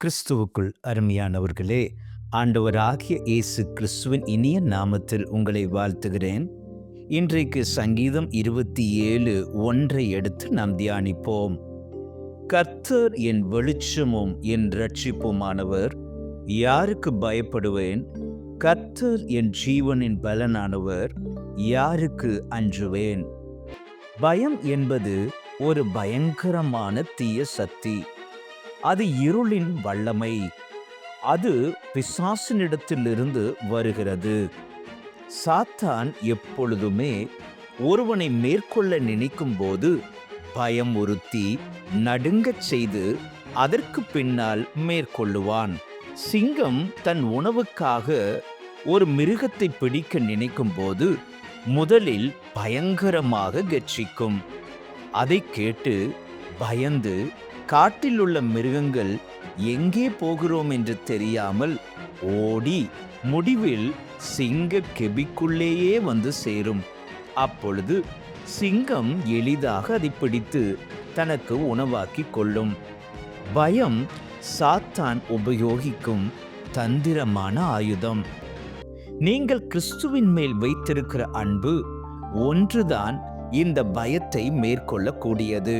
கிறிஸ்துவுக்குள் அருமையானவர்களே, ஆண்டவராகிய இயேசு கிறிஸ்துவின் இனிய நாமத்தில் உங்களை வாழ்த்துகிறேன். இன்றைக்கு சங்கீதம் 27:1 எடுத்து நாம் தியானிப்போம். கர்த்தர் என் வெளிச்சமும் என் இரட்சிப்புமானவர், யாருக்கு பயப்படுவேன்? கர்த்தர் என் ஜீவனின் பலனானவர், யாருக்கு அஞ்சுவேன்? பயம் என்பது ஒரு பயங்கரமான தீய சக்தி. அது இருளின் வல்லமை. அது பிசாசினிடத்திலிருந்து வருகிறது. சாத்தான் எப்பொழுதுமே ஒருவனை மேற்கொள்ள நினைக்கும் போது பயமுறுத்தி நடுங்கச் செய்து அதற்கு பின்னால் மேற்கொள்ளுவான். சிங்கம் தன் உணவுக்காக ஒரு மிருகத்தை பிடிக்க நினைக்கும் போது முதலில் பயங்கரமாக கர்ஜிக்கும். அதை கேட்டு பயந்து காட்டில் உள்ள மிருகங்கள் எங்கே போகிறோம் என்று தெரியாமல் ஓடி முடிவில் சிங்க கெபிக்குள்ளேயே வந்து சேரும். அப்பொழுது சிங்கம் எளிதாக அதை பிடித்து தனக்கு உணவாக்கி கொள்ளும். பயம் சாத்தான் உபயோகிக்கும் தந்திரமான ஆயுதம். நீங்கள் கிறிஸ்துவின் மேல் வைத்திருக்கிற அன்பு ஒன்றுதான் இந்த பயத்தை மேற்கொள்ளக்கூடியது.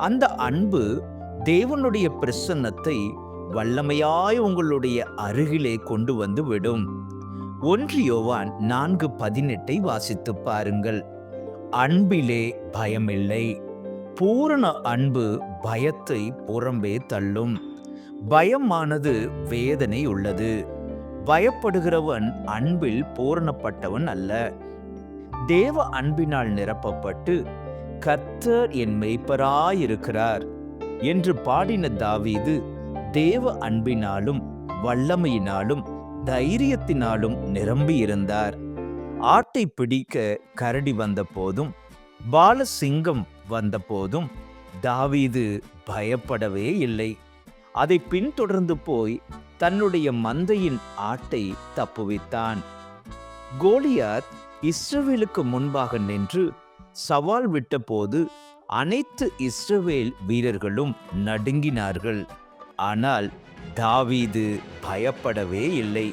அந்த அன்பு தேவனுடைய பிரசன்னத்தை வல்லமையாய் உங்களுடைய அருகிலே கொண்டு வந்து விடும். 1 யோவான் 4:18 வாசித்து பாருங்கள். அன்பிலே பயமில்லை, பூரண அன்பு பயத்தை புறம்பே தள்ளும். பயமானது வேதனை உள்ளது. பயப்படுகிறவன் அன்பில் பூரணப்பட்டவன் அல்ல. தேவ அன்பினால் நிரப்பப்பட்டு கர்த்தர் என் மேய்ப்பராயிருக்கிறார் என்று பாடின தாவீது தேவ அன்பினாலும் வல்லமையினாலும் தைரியத்தினாலும் நிரம்பியிருந்தார். ஆட்டை பிடிக்க கரடி வந்த போதும் பாலசிங்கம் வந்த போதும் தாவீது பயப்படவே இல்லை. அதை பின்தொடர்ந்து போய் தன்னுடைய மந்தையின் ஆட்டை தப்புவித்தான். கோலியாத் இஸ்ரவேலுக்கு முன்பாக நின்று சவால் விட்டபோது அனைத்து இஸ்ரவேல் வீரர்களும் நடுங்கினார்கள். ஆனால் தாவீது பயப்படவே இல்லை.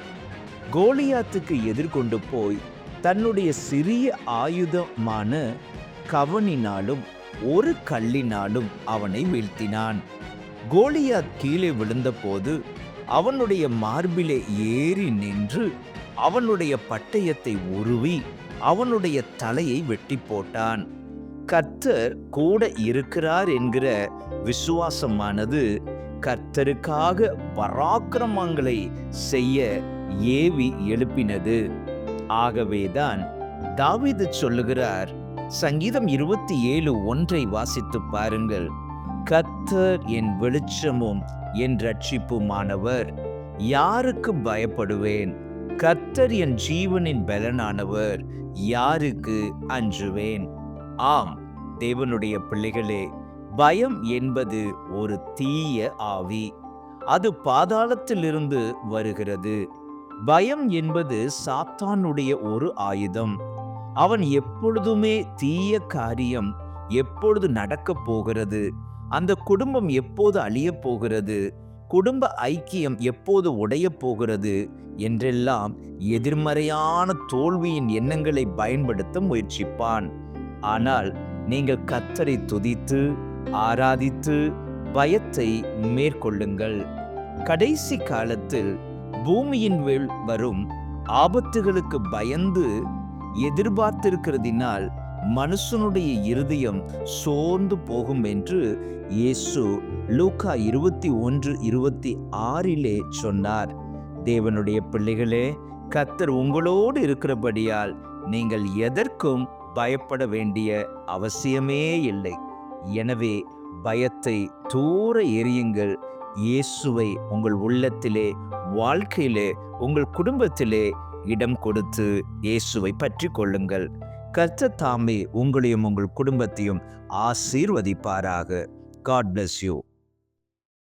கோலியாத்துக்கு எதிர்கொண்டு போய் தன்னுடைய சிறிய ஆயுதமான கவனினாலும் ஒரு கல்லினாலும் அவனை வீழ்த்தினான். கோலியாத் கீழே விழுந்தபோது அவனுடைய மார்பிலே ஏறி நின்று அவனுடைய பட்டயத்தை உருவி அவனுடைய தலையை வெட்டி போட்டான். கர்த்தர் கூட இருக்கிறார் என்கிற விசுவாசமானது கர்த்தருக்காக பராக்கிரமங்களை செய்ய ஏவி எழுப்பினது. ஆகவேதான் தாவீது சொல்லுகிறார், சங்கீதம் 27:1 வாசித்து பாருங்கள். கர்த்தர் என் வெளிச்சமும் என் இரட்சிப்புமானவர், யாருக்கு பயப்படுவேன்? கர்த்தர் என் ஜீவனின் பலனானவர், யாருக்கு அஞ்சுவேன்? ஆம், தேவனுடைய பிள்ளைகளே, பயம் என்பது ஒரு தீய ஆவி. அது பாதாளத்திலிருந்து வருகிறது. பயம் என்பது சாத்தானுடைய ஒரு ஆயுதம். அவன் எப்பொழுதுமே தீய காரியம் எப்பொழுது நடக்கப் போகிறது, அந்த குடும்பம் எப்போது அழியப் போகிறது, குடும்ப ஐக்கியம் எப்போது உடையப் போகிறது என்றெல்லாம் எதிர்மறையான தோல்வியின் எண்ணங்களை பயன்படுத்த முயற்சிப்பான். ஆனால் நீங்கள் கர்த்தரை துதித்து ஆராதித்து பயத்தை மேற்கொள்ளுங்கள். கடைசி காலத்தில் பூமியின் மேல் வரும் ஆபத்துகளுக்கு பயந்து எதிர்பார்த்திருக்கிறதினால் மனுஷனுடைய இருதயம் சோர்ந்து போகும் என்று இயேசு லூக்கா 21:26 சொன்னார். தேவனுடைய பிள்ளைகளே, கர்த்தர் உங்களோடு இருக்கிறபடியால் நீங்கள் எதற்கும் பயப்பட வேண்டிய அவசியமே இல்லை. எனவே பயத்தை தூர எறியுங்கள். இயேசுவை உங்கள் உள்ளத்திலே, வாழ்க்கையிலே, உங்கள் குடும்பத்திலே இடம் கொடுத்து இயேசுவை பற்றி கொள்ளுங்கள். கர்த்தர் தாமே உங்களையும் உங்கள் குடும்பத்தையும் ஆசீர்வதிப்பாராக. God bless you.